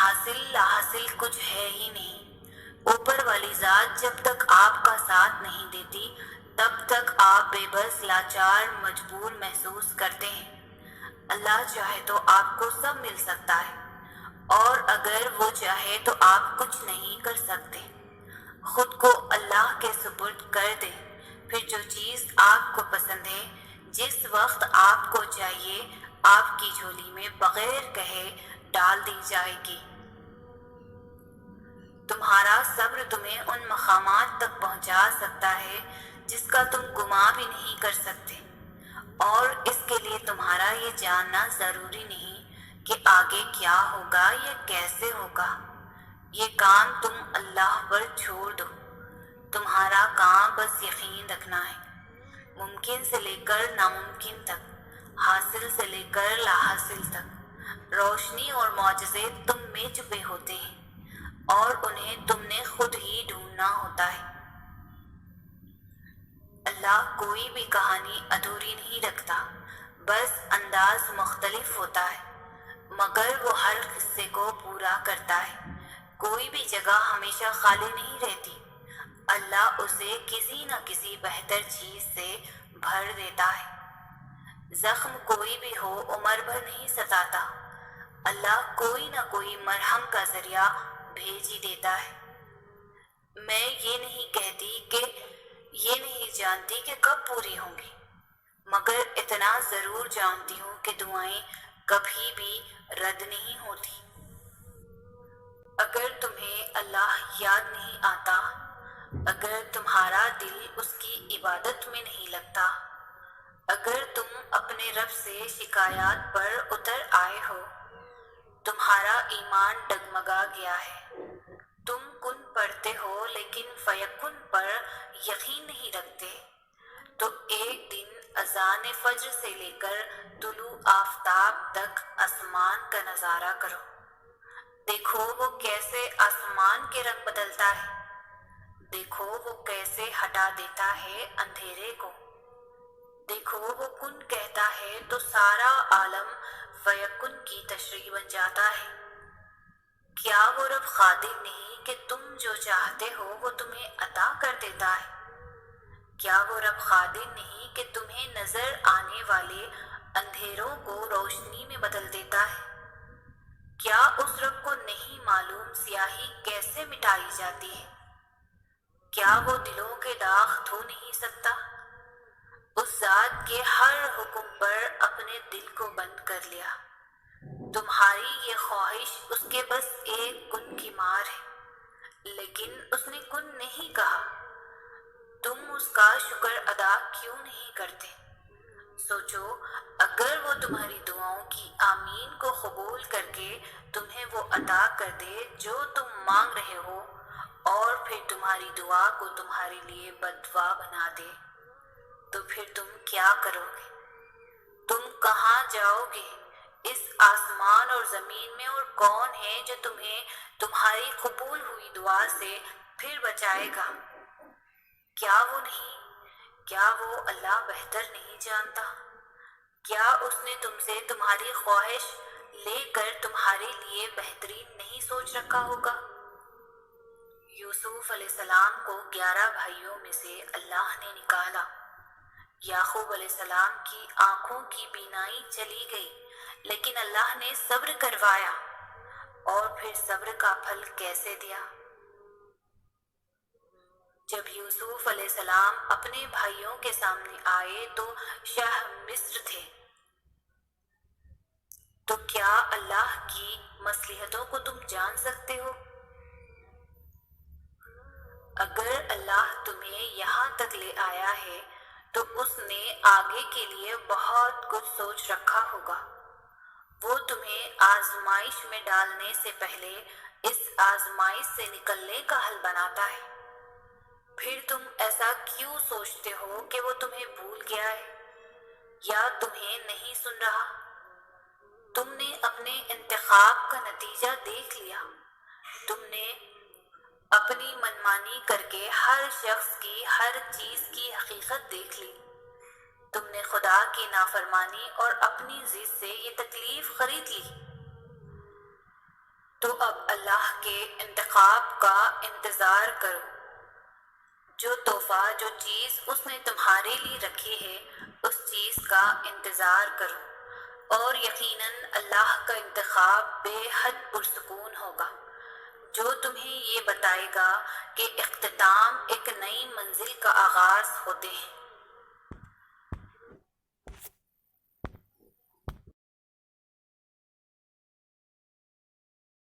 حاصل لا حاصل کچھ ہے ہی نہیں۔ اوپر والی ذات جب تک آپ کا ساتھ نہیں دیتی تب تک آپ بے بس، لاچار، مجبور محسوس کرتے ہیں۔ اللہ چاہے تو آپ کو سب مل سکتا ہے، اور اگر وہ چاہے تو آپ کچھ نہیں کر سکتے۔ خود کو اللہ کے سپرد کر دیں، پھر جو چیز آپ کو پسند ہے، جس وقت آپ کو چاہیے، آپ کی جھولی میں بغیر کہے ڈال دی جائے گی۔ تمہارا صبر تمہیں ان مقامات تک پہنچا سکتا ہے جس کا تم گمان بھی نہیں کر سکتے، اور اس کے لیے تمہارا یہ جاننا ضروری نہیں کہ آگے کیا ہوگا یا کیسے ہوگا۔ یہ کام تم اللہ پر چھوڑ دو۔ تمہارا کام بس یقین رکھنا ہے، ممکن سے لے کر ناممکن تک، حاصل سے لے کر لا حاصل تک۔ روشنی اور معجزے تم میں چھپے ہوتے ہیں، اور انہیں تم نے خود ہی ڈھونڈنا ہوتا ہے۔ اللہ کوئی بھی کہانی ادھوری نہیں رکھتا، بس انداز مختلف ہوتا ہے، مگر وہ ہر قصے کو پورا کرتا ہے۔ کوئی بھی جگہ ہمیشہ خالی نہیں رہتی، اللہ اسے کسی نہ کسی بہتر چیز سے بھر دیتا ہے۔ زخم کوئی بھی ہو عمر بھر نہیں ستاتا، اللہ کوئی نہ کوئی مرہم کا ذریعہ بھیج ہی دیتا ہے۔ میں یہ نہیں کہتی کہ یہ نہیں جانتی کہ کب پوری ہوں گی، مگر اتنا ضرور جانتی ہوں کہ دعائیں کبھی بھی رد نہیں ہوتی۔ اگر تمہیں اللہ یاد نہیں آتا، اگر تمہارا دل اس کی عبادت میں نہیں لگتا، اگر تم اپنے رب سے شکایات پر اتر آئے ہو، تمہارا ایمان ڈگمگا گیا ہے، تم کن پڑھتے ہو لیکن فیکن پر یقین نہیں رکھتے، تو ایک دن اذان فجر سے لے کر طلوع آفتاب تک آسمان کا نظارہ کرو۔ دیکھو وہ کیسے آسمان کے رنگ بدلتا ہے، دیکھو وہ کیسے ہٹا دیتا ہے اندھیرے کو، دیکھو وہ کن کہتا ہے تو سارا عالم فیکن کی تشریح بن جاتا ہے۔ کیا وہ رب قادر نہیں کہ تم جو چاہتے ہو وہ تمہیں عطا کر دیتا ہے؟ کیا وہ رب قادر نہیں کہ تمہیں نظر آنے والے اندھیروں کو روشنی میں بدل دیتا ہے؟ کیا اس رب کو نہیں معلوم سیاہی کیسے مٹائی جاتی ہے؟ کیا وہ دلوں کے داغ دھو نہیں سکتا؟ اس ذات کے ہر حکم پر اپنے دل کو بند کر لیا۔ تمہاری یہ خواہش اس کے بس ایک کن کی مار ہے، لیکن اس نے کن نہیں کہا۔ تم اس کا شکر ادا کیوں نہیں کرتے؟ سوچو، اگر وہ تمہاری دعاؤں کی آمین کو قبول کر کے تمہیں وہ عطا کر دے جو تم مانگ رہے ہو، اور پھر تمہاری دعا کو تمہارے لیے بددعا بنا دے، تو پھر تم کیا کرو گے؟ تم کہاں جاؤ گے؟ اس آسمان اور زمین میں اور کون ہے جو تمہیں تمہاری قبول ہوئی دعا سے پھر بچائے گا؟ کیا وہ نہیں؟ کیا وہ اللہ بہتر نہیں جانتا؟ کیا اس نے تم سے تمہاری خواہش لے کر تمہارے لیے بہترین نہیں سوچ رکھا ہوگا؟ یوسف علیہ السلام کو 11 بھائیوں میں سے اللہ نے نکالا۔ یعقوب علیہ السلام کی آنکھوں کی بینائی چلی گئی، لیکن اللہ نے صبر کروایا، اور پھر صبر کا پھل کیسے دیا۔ جب یوسف علیہ السلام اپنے بھائیوں کے سامنے آئے تو شاہ مصر تھے، تو کیا اللہ کی مصلحتوں کو تم جان سکتے ہو؟ اگر اللہ تمہیں یہاں تک لے آیا ہے تو اس نے آگے کے لیے بہت کچھ سوچ رکھا ہوگا۔ وہ تمہیں آزمائش میں ڈالنے سے پہلے اس آزمائش سے نکلنے کا حل بناتا ہے۔ پھر تم ایسا کیوں سوچتے ہو کہ وہ تمہیں بھول گیا ہے یا تمہیں نہیں سن رہا؟ تم نے اپنے انتخاب کا نتیجہ دیکھ لیا۔ تم نے اپنی منمانی کر کے ہر شخص کی ہر چیز کی حقیقت دیکھ لی۔ تم نے خدا کی نافرمانی اور اپنی ضد سے یہ تکلیف خرید لی۔ تو اب اللہ کے انتخاب کا انتظار کرو۔ جو تحفہ، جو چیز اس نے تمہارے لیے رکھی ہے، اس چیز کا انتظار کرو، اور یقیناً اللہ کا انتخاب بے حد پرسکون ہوگا، جو تمہیں یہ بتائے گا کہ اختتام ایک نئی منزل کا آغاز ہوتے ہیں۔